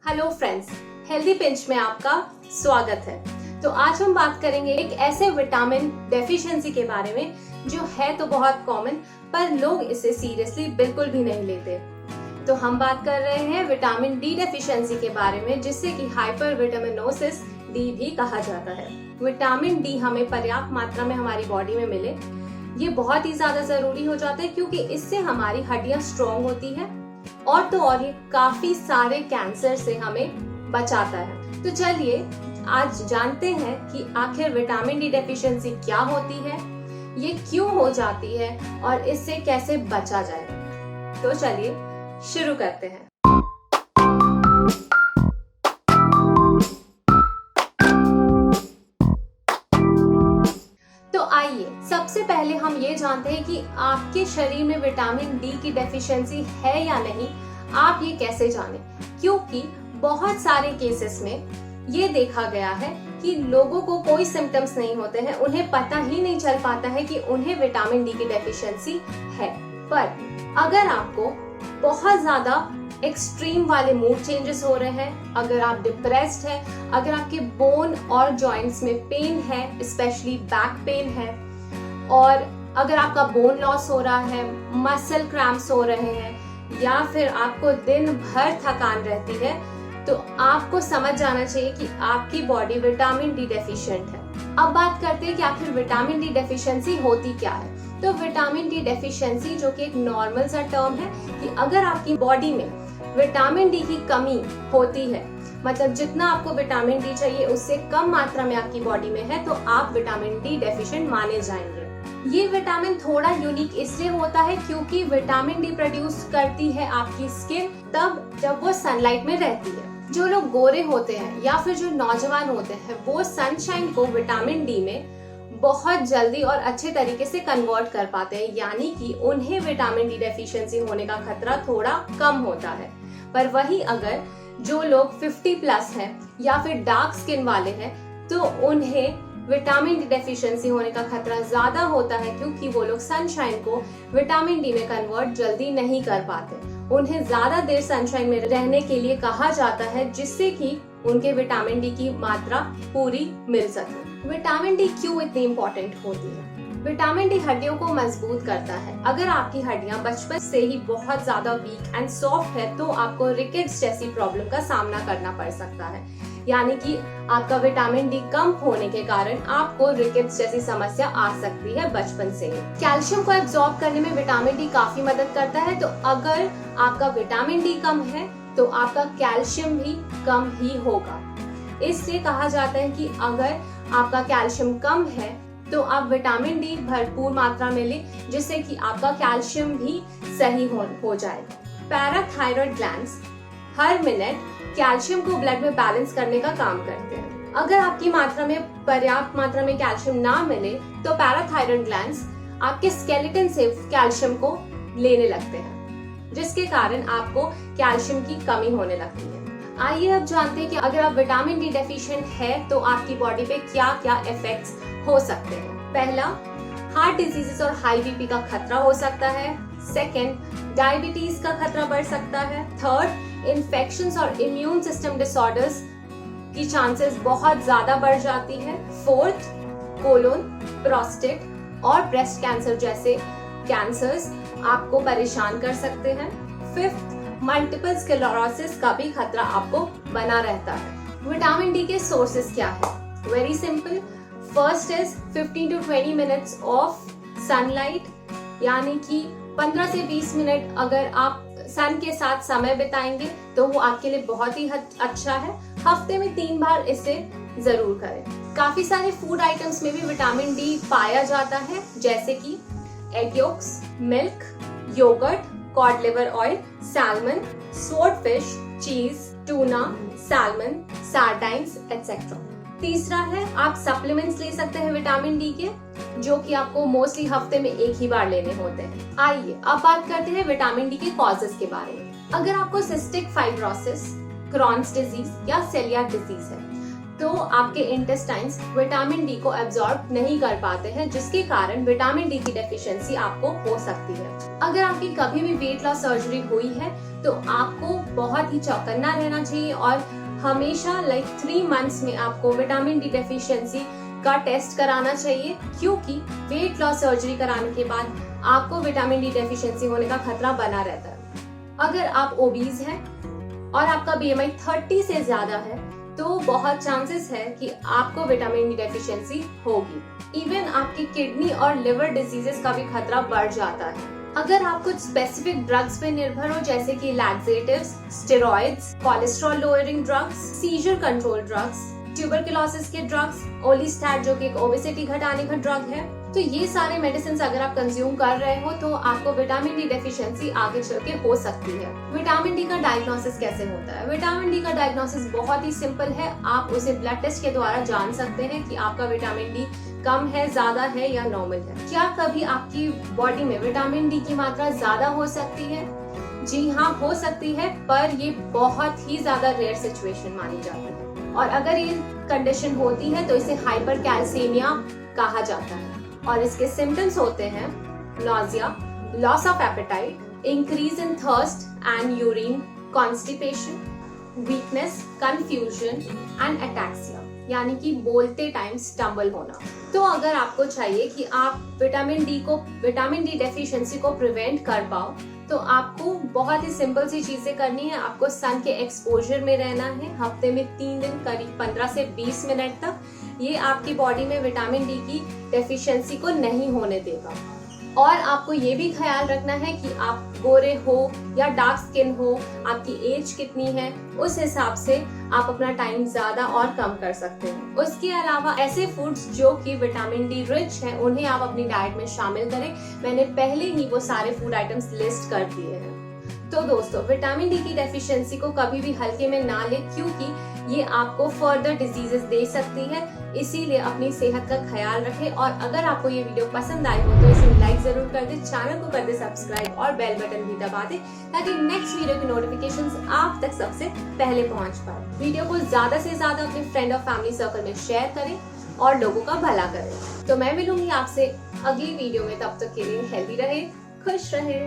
Hello friends, healthy pinch में आपका स्वागत है। तो आज हम बात करेंगे एक ऐसे विटामिन डेफिशिएंसी के बारे में जो है तो बहुत कॉमन, पर लोग इसे सीरियसली बिल्कुल भी नहीं लेते। तो हम बात कर रहे हैं विटामिन डी डेफिशिएंसी के बारे में, जिससे कि हाइपर विटामिनोसिस डी भी कहा जाता है। विटामिन डी हमें पर्याप्त मात्रा में हमारी बॉडी में मिले, ये बहुत ही ज्यादा जरूरी हो जाता है, क्योंकि इससे हमारी हड्डियां स्ट्रॉन्ग होती है और तो और ये काफी सारे कैंसर से हमें बचाता है। तो चलिए आज जानते हैं कि आखिर विटामिन डी डेफिशिएंसी क्या होती है, ये क्यों हो जाती है और इससे कैसे बचा जाए। तो चलिए शुरू करते हैं। तो आइए सबसे पहले हम ये जानते हैं कि आपके शरीर में विटामिन डी की डेफिशिएंसी है या नहीं। आप ये कैसे जानें? क्योंकि बहुत सारे केसेस में ये देखा गया है कि लोगों को कोई सिम्टम्स नहीं होते हैं, उन्हें पता ही नहीं चल पाता है कि उन्हें विटामिन डी की डेफिशिएंसी है। पर अगर आपको बहुत ज्यादा एक्सट्रीम वाले मूड चेंजेस हो रहे हैं, अगर आप डिप्रेस्ड हैं, अगर आपके बोन और जॉइंट्स में पेन है, स्पेशली बैक पेन है, और अगर आपका बोन लॉस हो रहा है, मसल क्रैम्प्स हो रहे हैं, या फिर आपको दिन भर थकान रहती है, तो आपको समझ जाना चाहिए कि आपकी बॉडी विटामिन डी डेफिशिएंट है। अब बात करते हैं कि आखिर विटामिन डी डेफिशिएंसी होती क्या है। तो विटामिन डी डेफिशिएंसी, जो कि एक नॉर्मल सा टर्म है, कि अगर आपकी बॉडी में विटामिन डी की कमी होती है, मतलब जितना आपको विटामिन डी चाहिए उससे कम मात्रा में आपकी बॉडी में है, तो आप विटामिन डी डेफिशिएंट माने जाएंगे। ये विटामिन थोड़ा यूनिक इसलिए होता है क्योंकि विटामिन डी प्रोड्यूस करती है आपकी स्किन तब जब वो सनलाइट में रहती है। जो लोग गोरे होते हैं या फिर जो नौजवान होते हैं, वो सनशाइन को विटामिन डी में बहुत जल्दी और अच्छे तरीके से कन्वर्ट कर पाते हैं, यानी कि उन्हें विटामिन डी डेफिशिएंसी होने का खतरा थोड़ा कम होता है। पर वही अगर जो लोग 50 प्लस हैं या फिर डार्क स्किन वाले हैं, तो उन्हें विटामिन डी डेफिशिएंसी होने का खतरा ज्यादा होता है, क्योंकि वो लोग सनशाइन को विटामिन डी में कन्वर्ट जल्दी नहीं कर पाते। उन्हें ज्यादा देर सनशाइन में रहने के लिए कहा जाता है, जिससे कि उनके विटामिन डी की मात्रा पूरी मिल सके। विटामिन डी क्यों इतनी इम्पोर्टेंट होती है? विटामिन डी हड्डियों को मजबूत करता है। अगर आपकी हड्डियां बचपन से ही बहुत ज्यादा वीक एंड सॉफ्ट है, तो आपको रिकेट्स जैसी प्रॉब्लम का सामना करना पड़ सकता है, यानी कि आपका विटामिन डी कम होने के कारण आपको रिकेट्स जैसी समस्या आ सकती है बचपन से ही। कैल्शियम को एब्जॉर्ब करने में विटामिन डी काफी मदद करता है, तो अगर आपका विटामिन डी कम है तो आपका कैल्शियम भी कम ही होगा। इसलिए कहा जाता है कि अगर आपका कैल्शियम कम है तो आप विटामिन डी भरपूर मात्रा में लें, जिससे कि आपका कैल्शियम भी सही हो जाए। पैराथायरॉयड ग्लैंड्स हर मिनट कैल्शियम को ब्लड में बैलेंस करने का काम करते हैं। अगर आपकी मात्रा में पर्याप्त मात्रा में कैल्शियम ना मिले, तो पैराथायरॉयड ग्लैंड्स आपके स्केलेटन से कैल्शियम को लेने लगते हैं, जिसके कारण आपको कैल्शियम की कमी होने लगती है। आइए अब जानते हैं कि अगर आप विटामिन डी डेफिशिएंट है तो आपकी बॉडी पे क्या क्या इफेक्ट्स हो सकते हैं। पहला, हार्ट डिजीजेस और हाई बीपी का खतरा हो सकता है। सेकेंड, डायबिटीज का खतरा बढ़ सकता है। थर्ड, इन्फेक्शंस और इम्यून सिस्टम डिसऑर्डर्स की चांसेस बहुत ज्यादा बढ़ जाती है। फोर्थ, कोलोन, प्रोस्टेट और ब्रेस्ट कैंसर जैसे कैंसर्स आपको परेशान कर सकते हैं। फिफ्थ, मल्टीपल स्क्लेरोसिस का भी खतरा आपको बना रहता है। विटामिन डी के सोर्सेस क्या है? Very simple. First is 15 to 20 minutes of sunlight, यानी कि 15 से 20 मिनट अगर आप सन के साथ समय बिताएंगे तो वो आपके लिए बहुत ही अच्छा है। हफ्ते में 3 बार इसे जरूर करें। काफी सारे फूड आइटम्स में भी विटामिन डी पाया जाता है, जैसे कि egg yolks, milk, yogurt, cod liver oil, salmon, swordfish, cheese, tuna, salmon, sardines etcetera. तीसरा है, आप सप्लीमेंट्स ले सकते हैं विटामिन डी के, जो कि आपको मोस्टली हफ्ते में 1 ही बार लेने होते हैं। आइए अब बात करते हैं विटामिन डी के कॉजेस के बारे में। अगर आपको सिस्टिक फाइब्रोसिस, क्रॉन्स डिजीज या सेलियाक डिजीज है, तो आपके इंटेस्टाइन्स विटामिन डी को एब्जॉर्ब नहीं कर पाते हैं, जिसके कारण विटामिन डी की डेफिशिएंसी आपको हो सकती है। अगर आपकी कभी भी वेट लॉस सर्जरी हुई है तो आपको बहुत ही चौकन्ना रहना चाहिए और हमेशा 3 मंथ्स में आपको विटामिन डी डेफिशिएंसी का टेस्ट कराना चाहिए, क्योंकि वेट लॉस सर्जरी कराने के बाद आपको विटामिन डी डेफिशिएंसी होने का खतरा बना रहता है। अगर आप ओबीज हैं और आपका बीएमआई 30 से ज्यादा है तो बहुत चांसेस है कि आपको विटामिन डी डेफिशिएंसी होगी। इवन आपकी किडनी और लिवर डिजीजेस का भी खतरा बढ़ जाता है। अगर आप कुछ स्पेसिफिक ड्रग्स पे निर्भर हो, जैसे कि laxatives, steroids, cholesterol lowering drugs, seizure control drugs, tuberculosis के ड्रग्स, ओलिस्टैट जो कि एक ओबेसिटी घटाने का ड्रग है, तो ये सारे मेडिसिन अगर आप कंज्यूम कर रहे हो तो आपको विटामिन डी डेफिशिएंसी आगे चल के हो सकती है। विटामिन डी का डायग्नोसिस कैसे होता है? विटामिन डी का डायग्नोसिस बहुत ही सिंपल है। आप उसे ब्लड टेस्ट के द्वारा जान सकते हैं कि आपका विटामिन डी कम है, ज्यादा है या नॉर्मल है। क्या कभी आपकी बॉडी में विटामिन डी की मात्रा ज्यादा हो सकती है? जी हाँ, हो सकती है, पर ये बहुत ही ज्यादा रेयर सिचुएशन मानी जाती है। और अगर ये कंडीशन होती है तो इसे हाइपर कैल्सीमिया कहा जाता है और इसके सिम्टम्स होते हैं nausea, loss of appetite, increase in thirst and urine, constipation, weakness, confusion and ataxia, यानी कि बोलते टाइम स्टम्बल होना। तो अगर आपको चाहिए कि आप विटामिन डी डेफिशिएंसी को प्रिवेंट कर पाओ तो आपको बहुत ही सिंपल सी चीजें करनी है। आपको सन के एक्सपोजर में रहना है हफ्ते में 3 दिन, करीब 15 से 20 मिनट तक। ये आपकी बॉडी में विटामिन डी की डेफिशिएंसी को नहीं होने देगा। और आपको ये भी ख्याल रखना है कि आप गोरे हो या डार्क स्किन हो, आपकी एज कितनी है, उस हिसाब से आप अपना टाइम ज्यादा और कम कर सकते हैं। उसके अलावा ऐसे फूड्स जो कि विटामिन डी रिच हैं उन्हें आप अपनी डाइट में शामिल करें। मैंने पहले ही वो सारे फूड आइटम्स लिस्ट कर दिए हैं। तो दोस्तों, विटामिन डी की डेफिशिएंसी को कभी भी हल्के में ना लें, क्योंकि ये आपको फर्दर डिजीजेस दे सकती है। इसीलिए अपनी सेहत का ख्याल रखें। और अगर आपको ये वीडियो पसंद आई हो तो इसे लाइक जरूर कर दें, चैनल को कर दें सब्सक्राइब और बेल बटन भी दबा दें, ताकि नेक्स्ट वीडियो की नोटिफिकेशंस आप तक सबसे पहले पहुंच पाए। वीडियो को ज्यादा से ज्यादा अपने फ्रेंड और फैमिली सर्कल में शेयर करें और लोगों का भला करें। तो मैं मिलूंगी आपसे अगली वीडियो में, तब तक के लिए हेल्दी रहे, खुश रहे।